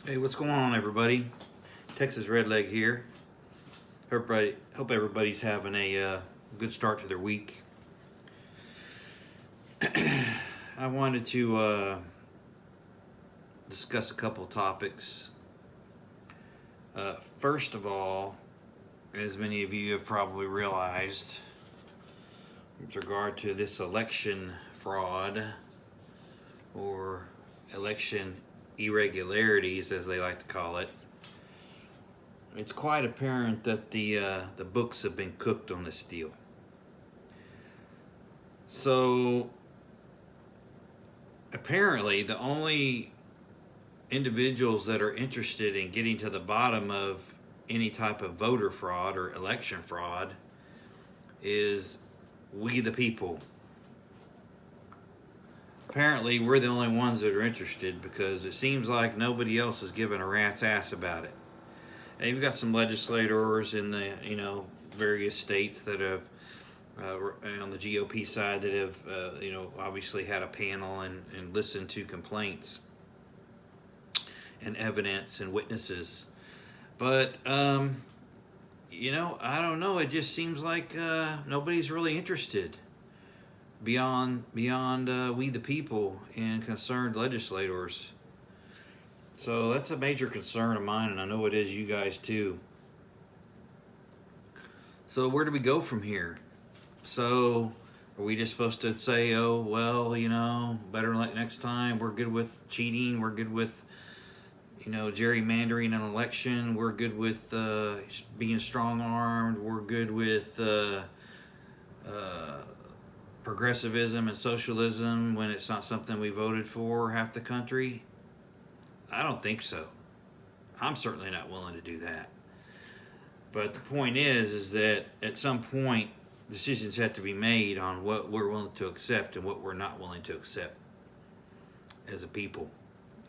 Hey, what's going on, everybody? Texas Redleg here. Hope everybody's having a good start to their week. I wanted to discuss a couple topics. First of all, as many of you have probably realized, with regard to this election fraud or election irregularities, as they like to call it, it's quite apparent that the books have been cooked on this deal. So apparently, the only individuals that are interested in getting to the bottom of any type of voter fraud or election fraud is we the people. Apparently, we're the only ones that are interested because it seems like nobody else is giving a rat's ass about it. And you've got some legislators in the various states that have on the GOP side that have obviously had a panel and listened to complaints and evidence and witnesses. But I don't know. It just seems like nobody's really interested beyond we the people and concerned legislators. So that's a major concern of mine, and I know it is you guys too. So where do we go from here? So are we just supposed to say, oh, well, better like next time? We're good with cheating. We're good with, gerrymandering an election. We're good with being strong armed. We're good with progressivism and socialism when it's not something we voted for half the country? I don't think so. I'm certainly not willing to do that. But the point is that at some point, decisions have to be made on what we're willing to accept and what we're not willing to accept as a people,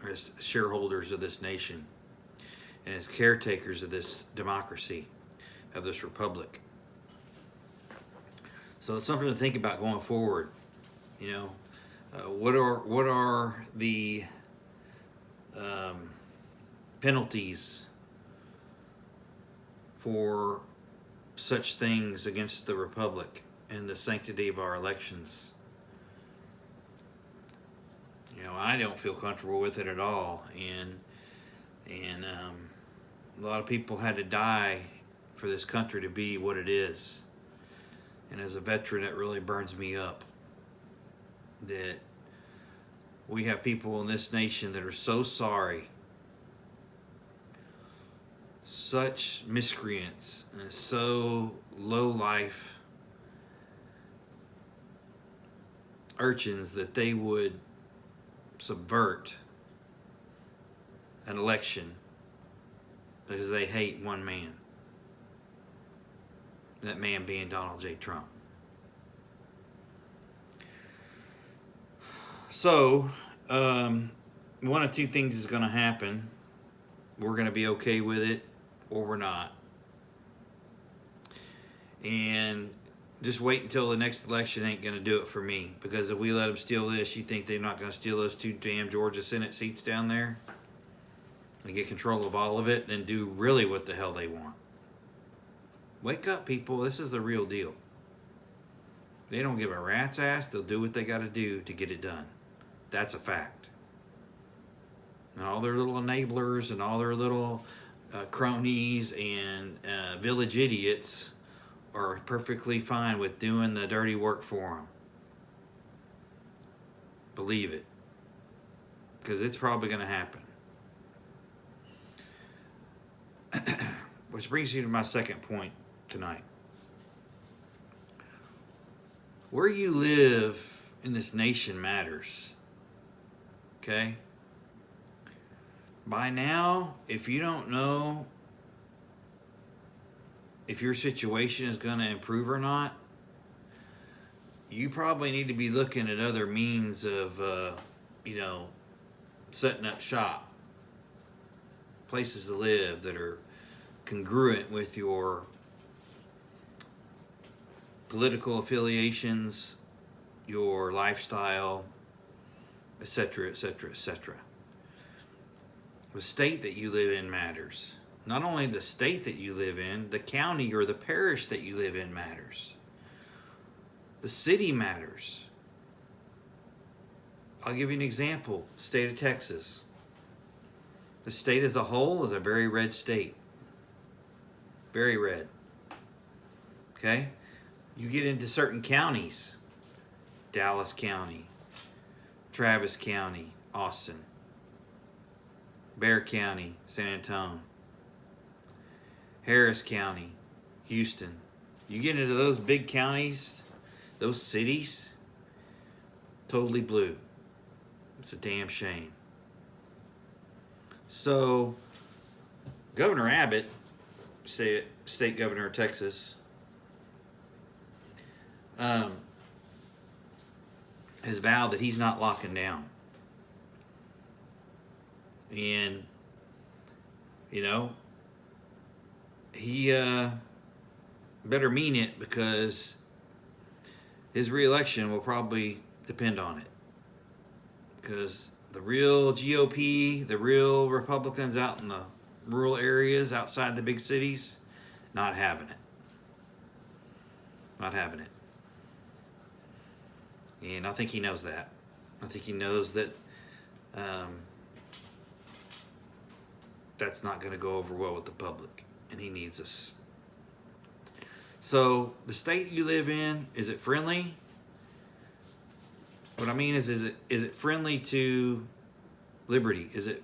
or as shareholders of this nation, and as caretakers of this democracy, of this republic. So it's something to think about going forward. What are the penalties for such things against the republic and the sanctity of our elections? I don't feel comfortable with it at all, and a lot of people had to die for this country to be what it is. And as a veteran, it really burns me up that we have people in this nation that are so sorry, such miscreants, and so low life urchins that they would subvert an election because they hate one man. That man being Donald J. Trump. So, one of two things is going to happen. We're going to be okay with it, or we're not. And just wait until the next election ain't going to do it for me. Because if we let them steal this, you think they're not going to steal those two damn Georgia Senate seats down there? And get control of all of it, then do really what the hell they want. Wake up, people. This is the real deal. They don't give a rat's ass. They'll do what they got to do to get it done. That's a fact. And all their little enablers and all their little cronies and village idiots are perfectly fine with doing the dirty work for them. Believe it. Because it's probably going to happen. Which brings you to my second point tonight. Where you live in this nation matters. Okay? By now, if you don't know if your situation is going to improve or not, you probably need to be looking at other means of, setting up shop. Places to live that are congruent with your political affiliations, your lifestyle, etc., etc., etc. The state that you live in matters. Not only the state that you live in, the county or the parish that you live in matters. The city matters. I'll give you an example. State of Texas. The state as a whole is a very red state. Very red. Okay? You get into certain counties. Dallas County, Travis County, Austin, Bexar County, San Antonio, Harris County, Houston. You get into those big counties, those cities, totally blue. It's a damn shame. So, Governor Abbott, state governor of Texas, has vowed that he's not locking down. And, you know, he better mean it, because his reelection will probably depend on it. Because the real GOP, the real Republicans out in the rural areas outside the big cities, not having it. Not having it. And I think he knows that. I think he knows that that's not going to go over well with the public. And he needs us. So, the state you live in, is it friendly? What I mean is it friendly to liberty? Is it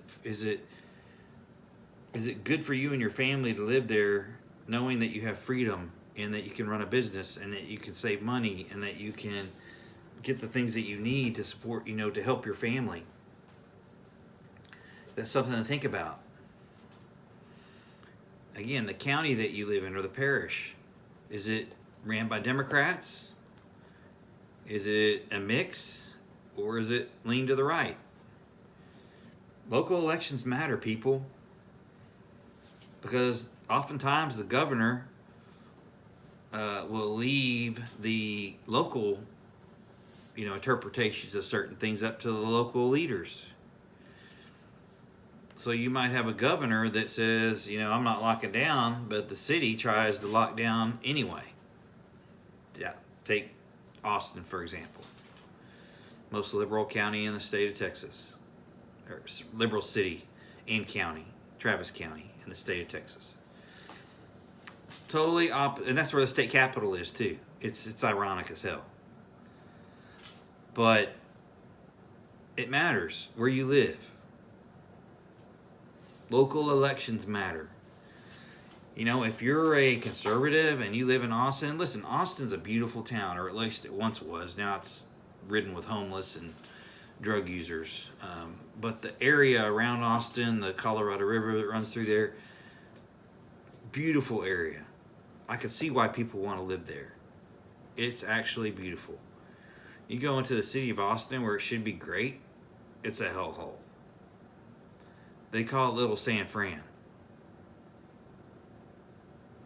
good for you and your family to live there, knowing that you have freedom and that you can run a business and that you can save money and that you can get the things that you need to support, to help your family? That's something to think about. Again, the county that you live in or the parish, is it ran by Democrats? Is it a mix? Or is it lean to the right? Local elections matter, people. Because oftentimes the governor will leave the local, interpretations of certain things up to the local leaders. So you might have a governor that says, I'm not locking down, but the city tries to lock down anyway. Yeah, take Austin, for example. Most liberal county in the state of Texas. Or liberal city and county, Travis County in the state of Texas. Totally and that's where the state capital is too. It's ironic as hell. But it matters where you live. Local elections matter. If you're a conservative and you live in Austin, listen, Austin's a beautiful town, or at least it once was. Now it's ridden with homeless and drug users. But the area around Austin, the Colorado River that runs through there, beautiful area. I can see why people want to live there. It's actually beautiful. You go into the city of Austin where it should be great, it's a hellhole. They call it Little San Fran.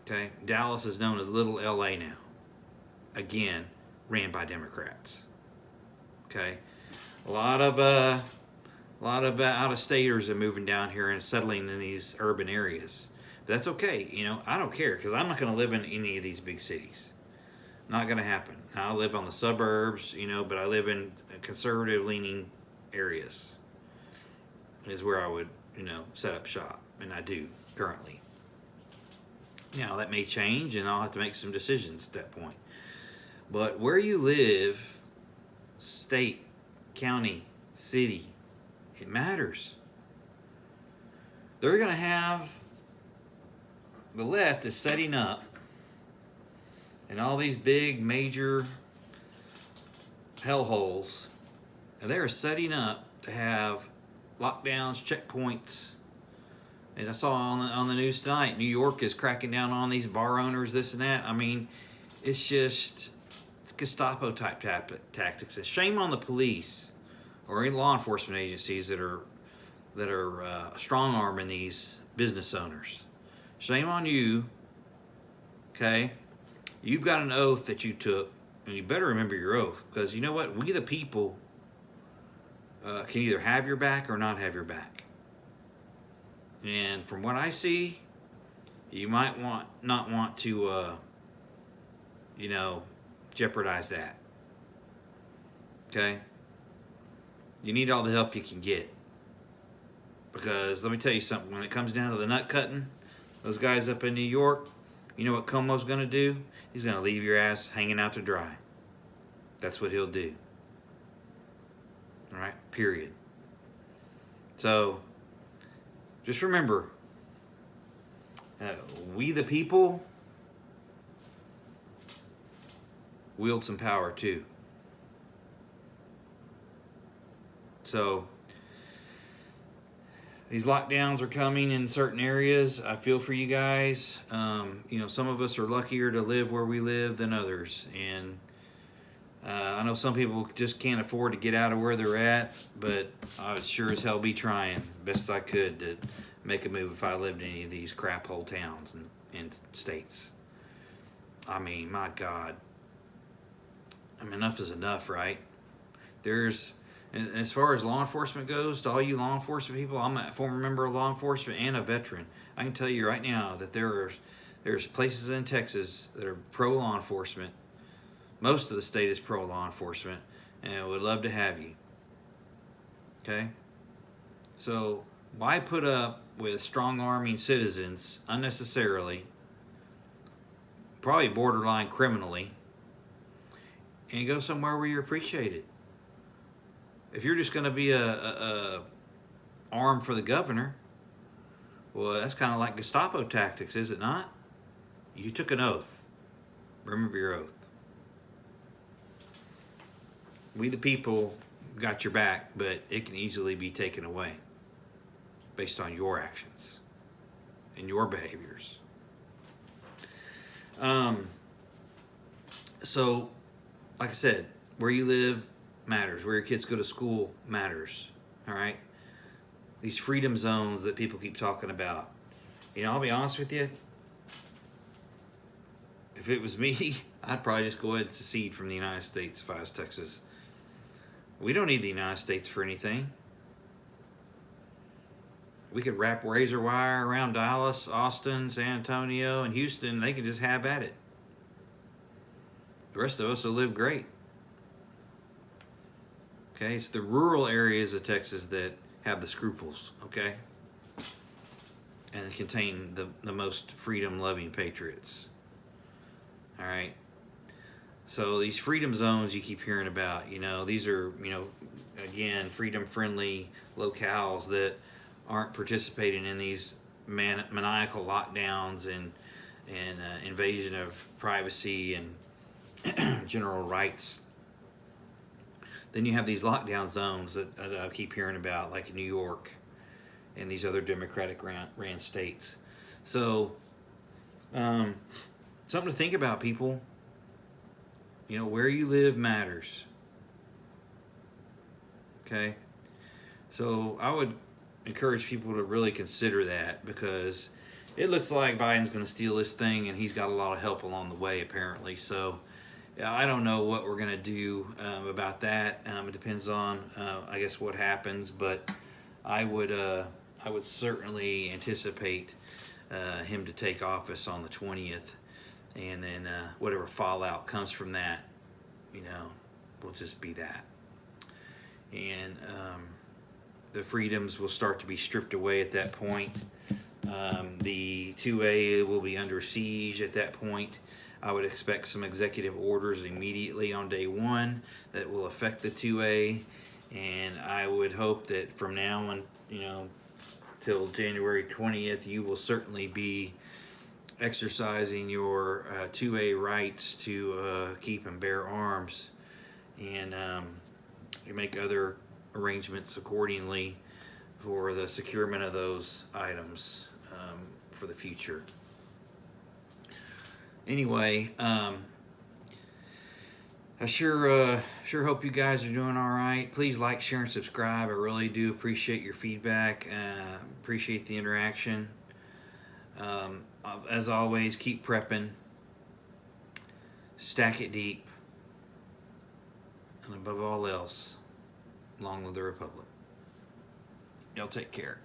Okay, Dallas is known as Little LA now. Again, ran by Democrats. Okay, a lot of out-of-staters are moving down here and settling in these urban areas. But that's okay. I don't care, because I'm not going to live in any of these big cities. Not going to happen. I live on the suburbs, but I live in conservative-leaning areas. Is where I would, set up shop, and I do currently. Now, that may change, and I'll have to make some decisions at that point. But where you live, state, county, city, it matters. They're going to have, the left is setting up, and all these big major hellholes, and they're setting up to have lockdowns, checkpoints. And I saw on the news tonight, New York is cracking down on these bar owners, this and that. I mean, it's just Gestapo type tactics. And shame on the police or any law enforcement agencies that are strong arming these business owners. Shame on you. Okay, you've got an oath that you took, and you better remember your oath, because you know what? We the people can either have your back or not have your back. And from what I see, you might not want to, jeopardize that. Okay? You need all the help you can get. Because let me tell you something, when it comes down to the nut cutting, those guys up in New York, you know what Cuomo's going to do? He's going to leave your ass hanging out to dry. That's what he'll do. All right? Period. So, just remember, we the people wield some power too. So, these lockdowns are coming in certain areas. I feel for you guys. Some of us are luckier to live where we live than others. And I know some people just can't afford to get out of where they're at, but I would sure as hell be trying best I could to make a move if I lived in any of these crap hole towns and states. I mean, my God. Enough is enough, right? And as far as law enforcement goes, to all you law enforcement people, I'm a former member of law enforcement and a veteran. I can tell you right now that there's places in Texas that are pro law enforcement. Most of the state is pro law enforcement, and I would love to have you. Okay? So why put up with strong-arming citizens unnecessarily, probably borderline criminally, and go somewhere where you're appreciated? If you're just going to be a arm for the governor, well, that's kind of like Gestapo tactics, is it not? You took an oath. Remember your oath. We the people got your back, but it can easily be taken away based on your actions and your behaviors. So, like I said, where you live matters. Where your kids go to school matters. All right? These freedom zones that people keep talking about. I'll be honest with you. If it was me, I'd probably just go ahead and secede from the United States if I was Texas. We don't need the United States for anything. We could wrap razor wire around Dallas, Austin, San Antonio, and Houston. They could just have at it. The rest of us will live great. Okay, it's the rural areas of Texas that have the scruples, okay? And contain the most freedom-loving patriots. All right? So these freedom zones you keep hearing about, these are, again, freedom-friendly locales that aren't participating in these maniacal lockdowns and invasion of privacy and general rights. Then you have these lockdown zones that I keep hearing about, like New York and these other Democratic ran states. So, something to think about, people. Where you live matters. Okay? So, I would encourage people to really consider that, because it looks like Biden's going to steal this thing, and he's got a lot of help along the way, apparently. So, I don't know what we're going to do about that. It depends on, I guess, what happens. But I would certainly anticipate him to take office on the 20th. And then whatever fallout comes from that, will just be that. And the freedoms will start to be stripped away at that point. The 2A will be under siege at that point. I would expect some executive orders immediately on day one that will affect the 2A. And I would hope that from now on, till January 20th, you will certainly be exercising your 2A rights to keep and bear arms, and you make other arrangements accordingly for the securement of those items for the future. Anyway, I sure hope you guys are doing all right. Please like, share, and subscribe. I really do appreciate your feedback. Appreciate the interaction. As always, keep prepping. Stack it deep. And above all else, long live the Republic. Y'all take care.